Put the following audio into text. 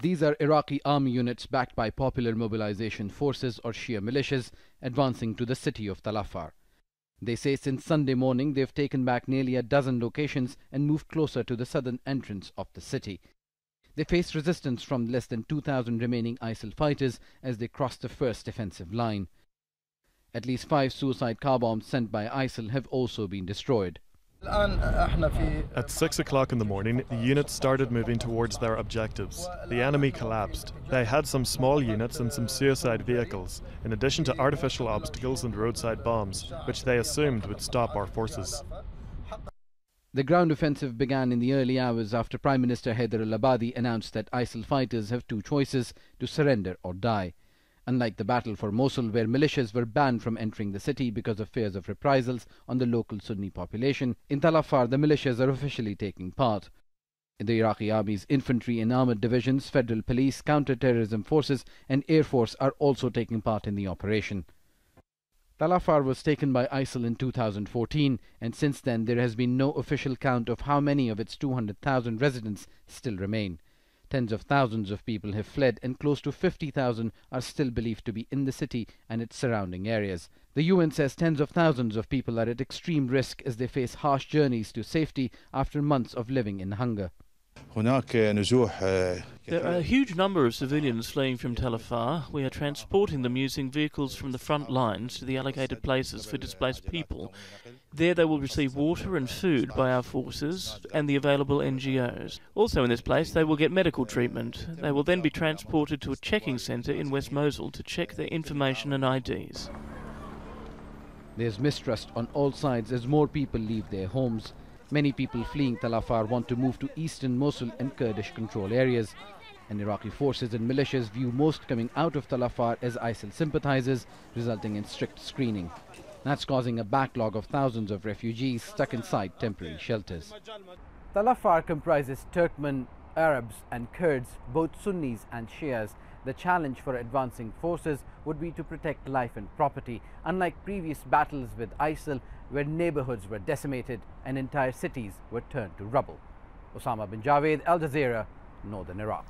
These are Iraqi army units backed by Popular Mobilization Forces or Shia militias advancing to the city of Tal Afar. They say since Sunday morning they've taken back nearly a dozen locations and moved closer to the southern entrance of the city. They faced resistance from less than 2,000 remaining ISIL fighters as they crossed the first defensive line. At least 5 suicide car bombs sent by ISIL have also been destroyed. At 6 o'clock in the morning, the units started moving towards their objectives. The enemy collapsed. They had some small units and some suicide vehicles, in addition to artificial obstacles and roadside bombs, which they assumed would stop our forces. The ground offensive began in the early hours after Prime Minister Haider al-Abadi announced that ISIL fighters have 2 choices: to surrender or die. Unlike the battle for Mosul, where militias were banned from entering the city because of fears of reprisals on the local Sunni population, in Tal Afar the militias are officially taking part. In the Iraqi army's infantry and armoured divisions, federal police, counter-terrorism forces and air force are also taking part in the operation. Tal Afar was taken by ISIL in 2014, and since then there has been no official count of how many of its 200,000 residents still remain. Tens of thousands of people have fled and close to 50,000 are still believed to be in the city and its surrounding areas. The UN says tens of thousands of people are at extreme risk as they face harsh journeys to safety after months of living in hunger. There are a huge number of civilians fleeing from Tal Afar. We are transporting them using vehicles from the front lines to the allocated places for displaced people. There they will receive water and food by our forces and the available NGOs. Also in this place they will get medical treatment. They will then be transported to a checking centre in West Mosul to check their information and IDs. There's mistrust on all sides as more people leave their homes. Many people fleeing Tal Afar want to move to eastern Mosul and Kurdish control areas. And Iraqi forces and militias view most coming out of Tal Afar as ISIL sympathizers, resulting in strict screening. That's causing a backlog of thousands of refugees stuck inside temporary shelters. Tal Afar comprises Turkmen, Arabs and Kurds, both Sunnis and Shias. The challenge for advancing forces would be to protect life and property, unlike previous battles with ISIL, where neighborhoods were decimated and entire cities were turned to rubble. Osama bin Javaid, Al Jazeera, Northern Iraq.